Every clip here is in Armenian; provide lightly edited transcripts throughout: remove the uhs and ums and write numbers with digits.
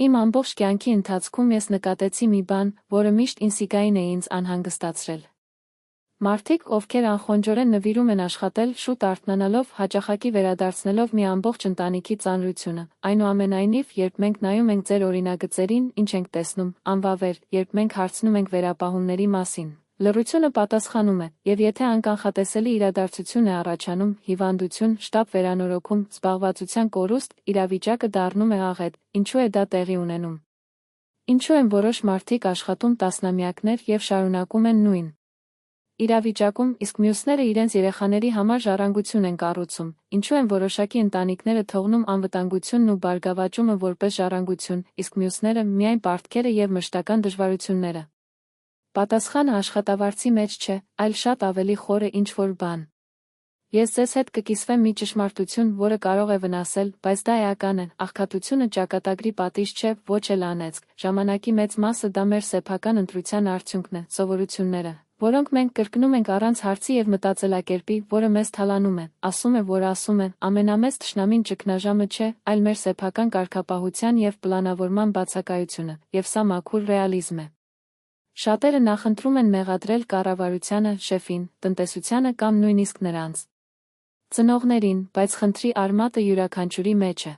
Իմ ամբողջ կյանքի ընթացքում ես նկատեցի մի բան, որը միշտ ինսիկային է ինձ անհանգստացրել։ Մարդիկ, ովքեր անխոնջորեն նվիրում են աշխատել, շուտ արթնանալով, հաճախակի վերադարձնելով մի ամբողջ ընտանիքի ծանրությունը, այնուամենայնիվ, երբ մենք նայում ենք ձեր օրինագծերին, ինչ ենք տեսնում, անվավեր, երբ մենք հարցնում ենք վերապահումների մասին։ Լռությունը պատասխանում է, եւ եթե անկանխատեսելի իրադարձություն է առաջանում, հիվանդություն, շտապ վերանորոգում, զբաղվածության կորուստ, իրավիճակը դառնում է աղետ, ինչու է դա տեղի ունենում։ Ինչու են որոշ մարդիկ աշխատում տասնամյակներ եւ շարունակում են նույն իրավիճակում, իսկ մյուսները իրենց երեխաների համար ժառանգություն են կառուցում, ինչու են որոշակի ընտանիքները թողնում անվտանգությունն ու բարգավաճումը որպես ժառանգություն, իսկ մյուսները միայն պարտքերը եւ մշտական դժվարությունները։ Պատասխանը աշխատավարձի մեջ չէ, այլ շատ ավելի խորը ինչ-որ բան։ Ես ձեզ հետ կկիսվեմ մի ճշմարտություն, որը կարող է վնասել, բայց դա էական է, աղքատությունը ճակատագրի պատիժ չէ, ոչ էլ անեծք, ժամանակի մեծ մասը դա մեր սեփական ընտրության արդյունքն է, սովորությունները, որոնք մենք կրկնում ենք առանց հարցի եւ մտածելակերպի, որը մեզ թալանում է, ասում է, ամենամեծ թշնամին ճգնաժամը չէ, այլ մեր սեփական կարգապահության եւ պլանավորման բացակայությունը, եւ սա մաքուր ռեալիզմ է։ Շատերը նախընտրում են մեղադրել կառավարությանը, շեֆին, տնտեսությանը կամ նույնիսկ նրանց ծնողներին, բայց խնդրի արմատը յուրաքանչյուրի մեջ է։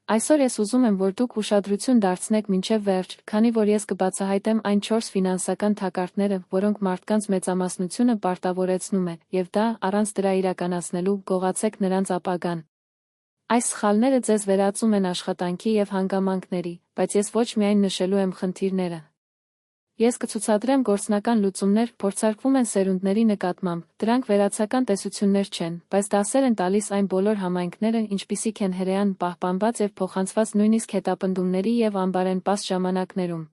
Այսօր ես ուզում եմ, որ դուք ուշադրություն դարձնեք մինչև վերջ, քանի որ ես կբացահայտեմ այն 4 ֆինանսական թակարդները, որոնք մարդկանց մեծամասնությունը պարտավորեցնում է, եւ դա, առանց դրա իրականացնելու, գողացեք նրանց ապագան։ Այս սխալները ձեզ վերածում են աշխատանքի եւ հանգամանքների, բայց ես ոչ միայն նշելու եմ խնդիրները։ Ես կցուցադրեմ գործնական լուծումներ, փորձարկվում են սերունդների նկատմամբ, դրանք վերացական տեսություններ չեն, բայց դասեր են տալիս այն բոլոր համայնքները, ինչպիսիք են հրեան, պահպանված եւ փոխանցված նույնիսկ հետապնդումների եւ անբարենպաստ ժամանակներում։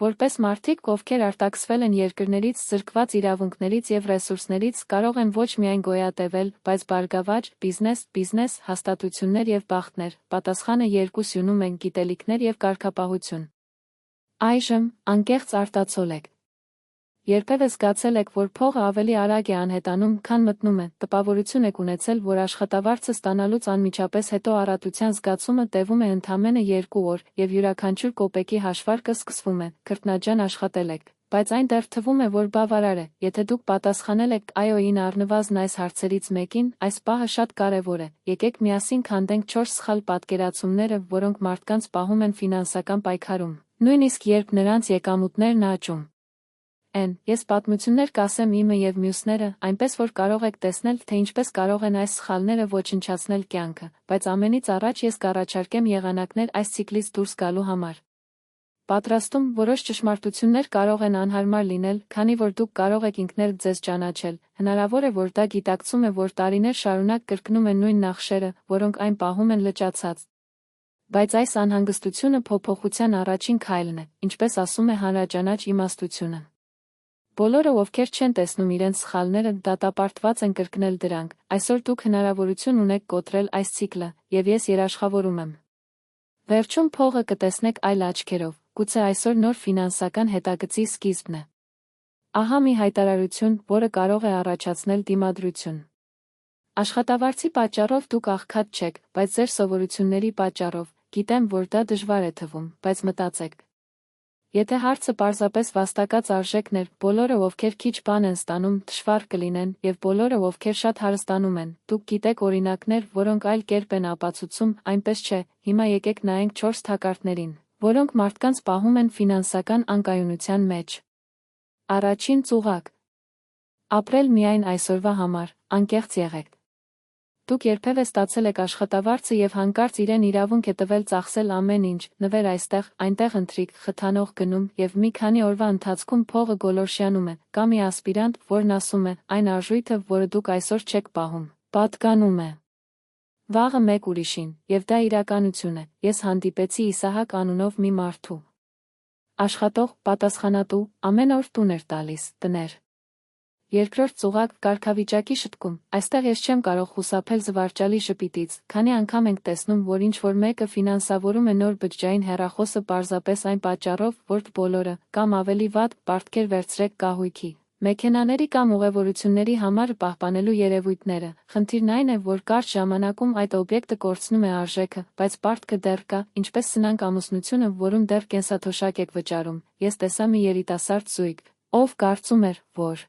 Որպես մարդիկ, ովքեր արտաքսվել են երկրներից, զրկված իրավունքներից եւ ռեսուրսներից, կարող են ոչ միայն գոյատևել, բայց բարգավաճ, բիզնես, հաստատություններ եւ բախտներ, պատասխանը երկուսյունում են գիտելիքներ եւ կարգապահություն։ Այժմ, անկեղծ արտացոլեք։ Երբևէ զգացել եք, որ փողը ավելի արագ է անհետանում, քան մտնում է, տպավորություն եք ունեցել, որ աշխատավարձը ստանալուց անմիջապես հետո առատության զգացումը տևում է ընդամենը 2 օր, եւ յուրաքանչյուր կոպեկի հաշվարկը սկսվում է, քրտնաջան աշխատել եք, բայց այն դեռ թվում է, որ բավարար է, եթե դուք պատասխանել եք այո-ին առնվազն այս հարցերից մեկին, այս պահը շատ կարևոր է, եկեք միասին քանդենք 4 սխալ պատկերացումները, որոնք մարդկանց պահում են ֆինանսական պայքարում, նույնիսկ երբ նրանց եկամուտներն աճում են, ես պատմություններ կասեմ իմը եւ մյուսները, այնպես որ կարող եք տեսնել, թե ինչպես կարող են այս սխալները ոչնչացնել կյանքը, բայց ամենից առաջ ես կառաջարկեմ եղանակներ այս ցիկլից դուրս գալու համար։ Պատրաստում, որոշ ճշմարտություններ կարող են անհարմար լինել, քանի որ դուք կարող եք ինքներդ ձեզ ճանաչել, հնարավոր է, որ դա գիտակցում է, որ տարիներ շարունակ կրկնում են նույն նախշերը, որոնք այն պահում են լճացած։ Բայց այս անհանգստությունը փոփոխության առաջին քայլն է, ինչպես ասում է հանրաճանաչ իմաստությունը։ Բոլորը, ովքեր չեն տեսնում իրենց սխալները, դատապարտված են կրկնել դրանք, այսօր դուք հնարավորություն ունեք կոտրել այս ցիկլը, եւ ես երաշխավորում եմ։ Վերջում փողը կտեսնեք այլ աչքերով, գուցե այսօր նոր ֆինանսական հետագծի սկիզբն է։ Ահա մի հայտարարություն, որը կարող է առաջացնել դիմադրություն։ Աշխատավարձի պատճառով դուք աղքատ չեք, բայց ձեր սովորությունների պատճառով, գիտեմ, որ դա դժվար է թվում, բայց մտածեք։ Եթե հարցը պարզապես վաստակած արժեքներ, բոլորը, ովքեր քիչ բան են ստանում, դժվար կլինեն, եւ բոլորը, ովքեր շատ հարստանում են, դուք գիտեք օրինակներ, որոնք այլ կերպ են ապացուցում, այնպես չէ, հիմա եկեք նայենք 4 թակարդներին, որոնք մարդկանց պահում են ֆինանսական անկայունության մեջ։ Առաջին ծուղակ։ Ապրել միայն այսօրվա համար, անկեղծ եղեք։ Դուք երբևէ ստացել եք աշխատավարձը եւ հանկարծ իրեն իրավունք է տվել ծախսել ամեն ինչ, նվեր այստեղ, այնտեղ ընթրիք, խթանող գնում եւ մի քանի օրվա ընթացքում փողը գոլորշիանում է, կամ մի ասպիրանտ, որն ասում է, այն արժույթը, որը դուք այսօր չեք պահում, պատկանում է վաղը մեկ ուրիշին, եւ դա իրականություն է։ Ես հանդիպեցի Իսահակ անունով մի մարդու։ Աշխատող, պատասխանատու, ամեն օր տուն էր տալիս, տներ։ Երկրորդ ծուղակ, կարգավիճակի շտկում, այստեղ ես չեմ կարող խուսափել զվարճալի ժպիտից, քանի անգամ ենք տեսնում, որ ինչ-որ մեկը ֆինանսավորում է նոր բջջային հեռախոսը պարզապես այն պատճառով, որ բոլորը, կամ ավելի վատ, պարտքեր վերցրեք կահույքի, Մեքենաների կամ ուղևորությունների համար պահպանելու երևույթները։ Խնդիրն այն է, որ կարճ ժամանակում այդ օբյեկտը կորցնում է արժեքը, բայց պարտքը դեռ կա, ինչպես սնանկ ամուսնությունը, որում դեռ կենսաթոշակ եք վճարում։ Ես տեսա մի երիտասարդ զույգ, ով կարծում էր, որ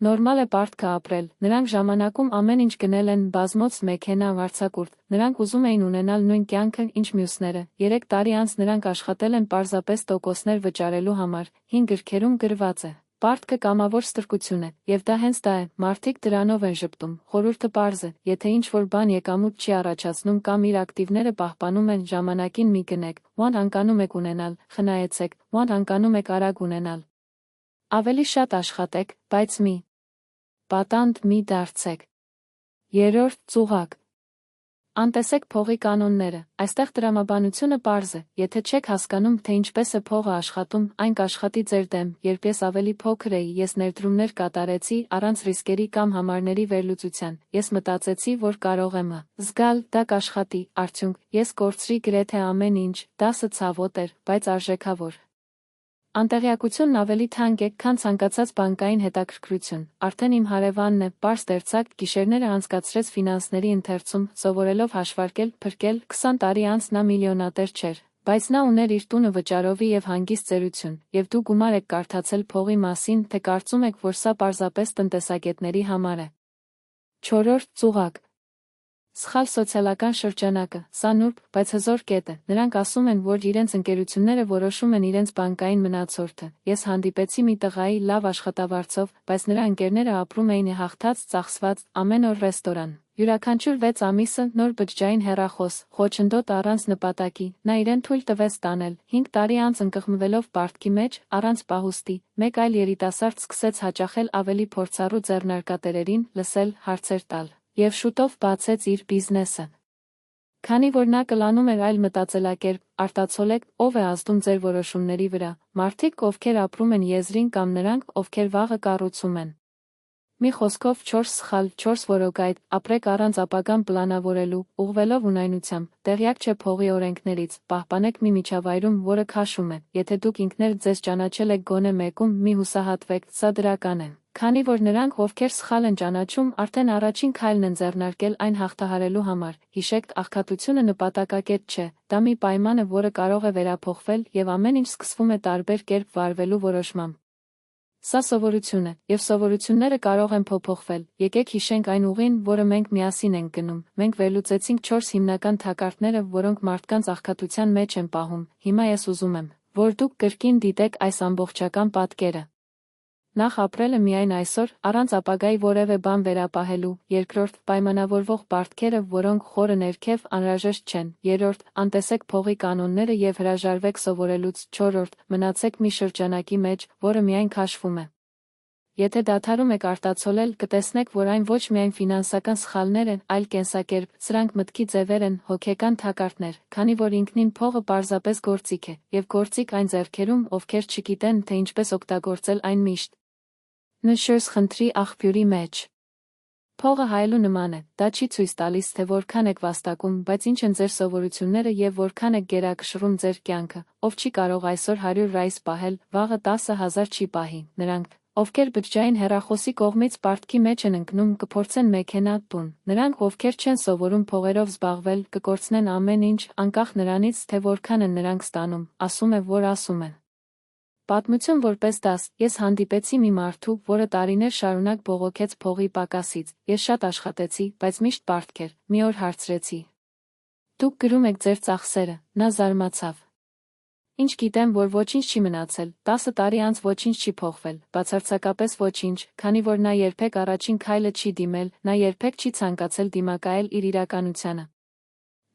նորմալ է պարտքը ապրել, նրանք ժամանակում ամեն ինչ գնել են, բազմոց մեքենա, վարձակուրդ, նրանք ուզում էին ունենալ նույն կյանքը, ինչ մյուսները, 3 տարի անց նրանք աշխատել են պարզապես տոկոսներ վճարելու համար, 5 գրքերում գրված է. Պարտքը կամավոր ստրկություն է, եւ դա հենց դա է, մարդիկ դրանով են ժպտում, խորհուրդը պարզ է, եթե ինչ-որ բան եկամուտ չի առաջացնում կամ իր ակտիվները պահպանում են, ժամանակին մի գնեք, one անկանում եք ունենալ, խնայեցեք, one անկանում եք արագ ունենալ։ Ավելի շատ աշխատեք, բայց մի պատանդ մի դարձեք։ Երրորդ ծուղակ. Անտեսեք փողի կանոնները, այստեղ տրամաբանությունը պարզ է, եթե չեք հասկանում, թե ինչպես է փողը աշխատում, այն կաշխատի ձեր դեմ, երբ ես ավելի փոքր էի, ես ներդրումներ կատարեցի, առանց ռիսկերի կամ համարների վերլուծության, ես մտածեցի, որ կարող եմ զգալ, դա կաշխատի, արդյունք, ես կորցրի գրեթե ամեն ինչ, դասը ցավոտ էր, բայց արժեքավոր։ Անտեղյակությունն ավելի թանկ է, քան ցանկացած բանկային հետաքրքրություն, արդեն իմ հարևանն է, պարզ դերձակ, գիշերները անցկացրեց ֆինանսների ընթերցում, սովորելով հաշվարկել, փրկել, 20 տարի անց նա միլիոնատեր չէր, բայց նա ուներ իր տունը վճարովի և հանգիստ ծերություն, և դու գումար եք կարդացել փողի մասին, թե կարծում եք, որ սա պարզապես տնտեսագետների համար է։ Չորրորդ ծուղակ. Սխալ սոցիալական շրջանակը, սա նուրբ, բայց հզոր կետ է, նրանք ասում են, որ իրենց ընկերությունները որոշում են իրենց բանկային մնացորդը, ես հանդիպեցի մի տղայի լավ աշխատավարձով, բայց նրա ընկերները ապրում էին հաղթած, ծախսված, ամեն օր ռեստորան, յուրաքանչյուր 6 ամիսը նոր բջջային հեռախոս, խոչընդոտ առանց նպատակի, նա իրեն թույլ տվեց տանել, 5 տարի անց ընկղմվելով պարտքի մեջ, առանց պահուստի, մեկ այլ երիտասարդ սկսեց հաճախել ավելի փորձառու ձեռնարկատերերին, լսել, հարցեր տալ և շուտով բացեց իր բիզնեսը։ Քանի որ նա կլանում էր այլ մտածելակերպ, արտացոլեք, ով է ազդում ձեր որոշումների վրա, մարդիկ, ովքեր ապրում են եզրին կամ նրանք, ովքեր վաղը կառուցում են։ Մի խոսքով 4 սխալ, 4 որոգայթ, ապրեք առանց ապագան պլանավորելու, ուղղվելով ունայնությամբ, տեղյակ չէ փողի օրենքներից, պահպանեք մի միջավայրում, որը քաշում է, եթե դուք ինքներդ ձեզ ճանաչել եք գոնե մեկում, մի հուսահատվեք, սա դրական է։ Քանի որ նրանք, ովքեր սխալ են ճանաչում, արդեն առաջին քայլն են ձեռնարկել այն հաղթահարելու համար, հիշեք, աղքատությունը նպատակակետ չէ, դա մի պայման է, որը կարող է վերափոխվել, եւ ամեն ինչ սկսվում է տարբեր կերպ վարվելու որոշմամբ։ Սա սովորություն է, եւ սովորությունները կարող են փոփոխվել, եկեք հիշենք այն ուղին, որը մենք միասին ենք գնում, մենք վերլուծեցինք 4 հիմնական թակարդները, որոնք մարդկանց աղքատության մեջ են պահում, հիմա ես ուզում եմ, որ դուք կրկին դիտեք այս ամբողջական պատկերը։ Նախ ապրելը միայն այսօր, առանց ապագայի որևէ բան վերապահելու, երկրորդ, պայմանավորվող պարտքերը, որոնք խորը ներքև անհրաժեշտ չեն, երրորդ, անտեսեք փողի կանոնները և հրաժարվեք սովորելուց, չորրորդ, մնացեք մի շրջանակի մեջ, որը միայն քաշվում է։ Եթե դադարում եք արտացոլել, կտեսնեք, որ այն ոչ միայն ֆինանսական սխալներ են, այլ կենսակերպ, սրանք մտքի ձևեր են, հոգեկան թակարդներ, քանի որ ինքնին փողը պարզապես գործիք է, և գործիք այն ձեռքերում, ովքեր չգիտեն, թե ինչպես օգտագործել այն միշտ։ Նշես խնդրի աղբյուրի մեջ։ Փողը հայելու նման է, դա չի ցույց տալիս, թե որքան եք վաստակում, բայց ինչ են ձեր սովորությունները և որքան եք գերակշռում ձեր կյանքը, ով չի կարող այսօր 100 ռայս պահել, վաղը 10,000 չի պահի, նրանք, ովքեր բջջային հեռախոսի կողմից պարտքի մեջ են ընկնում, կփորձեն մեքենա, տուն, նրանք, ովքեր չեն սովորում փողերով զբաղվել, կկորցնեն ամեն ինչ, անկախ նրանից, թե որքան են նրանք ստանում, ասում է, որ ասում են։ Պատմություն որպես դաս, ես հանդիպեցի մի մարդու, որը տարիներ շարունակ բողոքեց փողի պակասից, ես շատ աշխատեցի, բայց միշտ պարտք էր, մի օր հարցրեցի. Դուք գրում եք ձեր ծախսերը, նա զարմացավ։ Ինչ գիտեմ, որ ոչինչ չի մնացել, 10 տարի անց ոչինչ չի փոխվել, բացարձակապես ոչինչ, քանի որ նա երբեք առաջին քայլը չի դիմել, նա երբեք չի ցանկացել դիմակայել իր իրականությանը։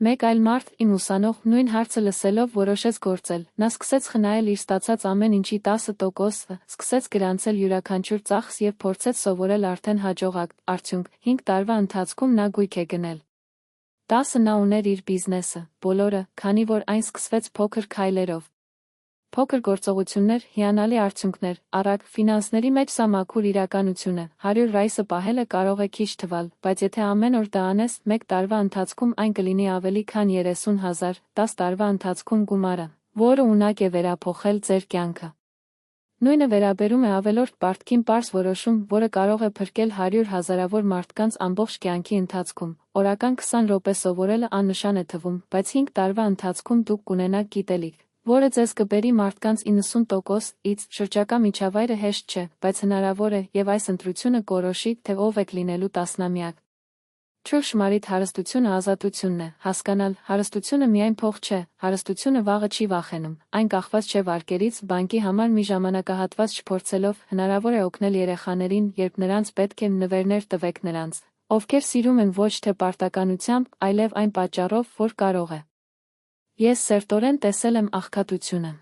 Մեկ այլ մարդ, իմ ուսանող, նույն հարցը լսելով որոշեց գործել, նա սկսեց խնայել իր ստացած ամեն ինչի 10%, սկսեց գրանցել յուրաքանչյուր ծախս և փորձեց սովորել արդեն հաջողակ, արդյունք, 5 տարվա ընթացքում նա գույք է գնել։ 10 նա ուներ իր բիզնեսը, բոլորը, քանի որ այն սկսվեց փոքր քայլերով։ Փոքր գործողություններ, հիանալի արդյունքներ, արագ, ֆինանսների մեջ սա մաքուր իրականություն է, 100 ռայսը պահելը կարող է քիչ թվալ, բայց եթե ամեն օր դա անես, մեկ տարվա ընթացքում այն կլինի ավելի քան 30,000, 10 տարվա ընթացքում գումարը, որը ունակ է վերափոխել ձեր կյանքը։ Նույնը վերաբերում է ավելորդ պարտքին պարզ որոշում, որը կարող է փրկել 100 հազարավոր մարդկանց ամբողջ կյանքի ընթացքում։ Օրական 20 րոպե սովորելը աննշան է թվում, բայց 5 տարվա ընթացքում դուք կունենաք գիտելիք, որը ձեզ կբերի մարդկանց 90%-ից շրջակա միջավայրը հեշտ չէ, բայց հնարավոր է, եւ այս ընտրությունը կորոշի, թե ով եք լինելու տասնամյակ։ Ճշմարիտ հարստությունը ազատությունն է, հասկանալ, հարստությունը միայն փող չէ, հարստությունը վաղը չի վախենում, այն կախված չէ վարկերից, բանկի համար մի ժամանակահատված չփորձելով, հնարավոր է օգնել երեխաներին, երբ նրանց պետք է նվերներ տվեք նրանց, ովքեր սիրում են ոչ թե պարտականությամբ, այլև այն պատճառով, որ կարող է։ Ես սերտորեն տեսել եմ աղքատությունը։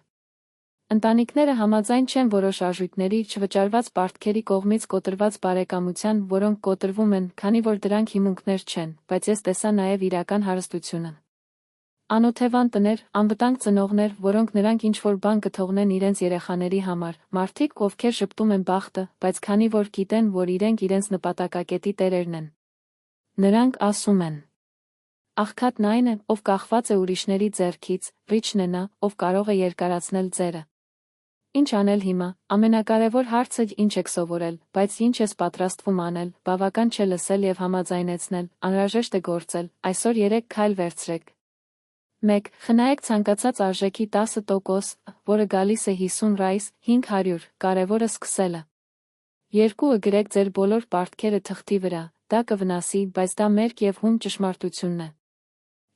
Ընտանիքները համաձայն չեն որոշ արժույթների, չվճարված պարտքերի կողմից կոտրված բարեկամության, որոնք կոտրվում են, քանի որ դրանք հիմունքներ չեն, բայց ես տեսա նաև իրական հարստությունը։ Անօթևան տներ, անվտանգ ծնողներ, որոնք նրանք ինչ-որ բան կթողնեն իրենց երեխաների համար, մարդիկ, ովքեր շփտում են բախտը, բայց քանի որ գիտեն, որ իրենք իրենց նպատակակետի տերերն են։ Նրանք ասում են. աղքատն այն է, ով կախված է ուրիշների ձեռքից, ռիչն է նա, ով կարող է երկարացնել ձերը։ Ինչ անել հիմա, ամենակարևոր հարցը ինչ եք սովորել, բայց ինչ ես պատրաստվում անել, բավական չէ լսել եւ համաձայնեցնել, անհրաժեշտ է գործել, այսօր 3 քայլ վերցրեք։ 1. Խնայեք ցանկացած արժեքի 10%, որը գալիս է 50 ռայս, 500, կարևորը սկսելը։ 2. Գրեք ձեր բոլոր պարտքերը թղթի վրա, դա կվնասի, բայց դա մերկ եւ հում ճշմարտությունն է։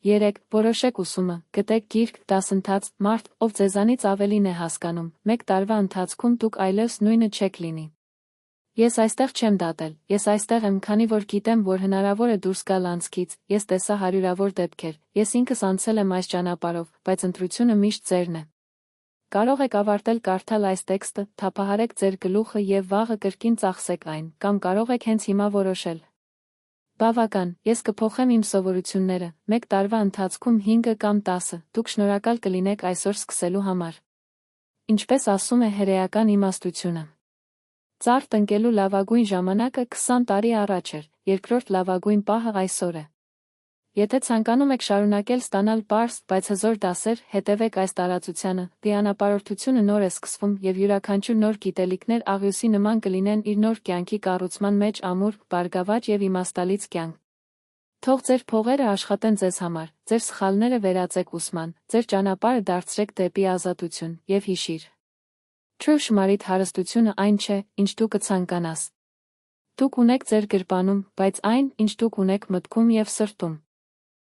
3. Որոշեք ուսումը, գտեք գիրք, դասընթաց, մարդ, ով ձեզանից ավելին է հասկանում, 1 տարվա ընթացքում դուք այլևս նույնը չեք լինի։ Ես այստեղ չեմ դատել, ես այստեղ եմ, քանի որ գիտեմ, որ հնարավոր է դուրս գալ անցքից, ես տեսա հարյուրավոր դեպքեր, ես ինքս անցել եմ այս ճանապարհով, բայց ընտրությունը միշտ ձերն է։ Կարող եք ավարտել կարդալ այս տեքստը, թափահարեք ձեր գլուխը եւ վաղը կրկին ծախսեք այն, կամ կարող եք հենց հիմա որոշել։ Բավական, ես կփոխեմ իմ սովորությունները, 1 տարվա ընթացքում 5 կամ 10, դուք շնորհակալ կլինեք այսօր սկսելու համար։ Ինչպես ասում է հրեական իմաստությունը։ Ծառ տնկելու լավագույն ժամանակը 20 տարի առաջ էր, երկրորդ լավագույն պահը այսօր է։ Եթե ցանկանում եք շարունակել ստանալ պարզ, բայց հզոր դասեր, հետևեք այս տարածությանը, դիանապարորդությունը նոր է սկսվում եւ յուրաքանչյուր նոր գիտելիքներ աղյուսի նման կլինեն իր նոր կյանքի կառուցման մեջ ամուր, բարգավաճ եւ իմաստալից կյանք։ Թող ձեր փողերը աշխատեն ձեզ համար, ձեր սխալները վերածեք ուսման, ձեր ճանապարհը դարձրեք դեպի ազատություն եւ հիշիր։ Ճշմարիտ հարստությունը այն չէ, ինչ դու կցանկանաս։ Դուք ունեք ձեր գրպանում, բայց այն, ինչ դուք ունեք մտքում եւ սրտում։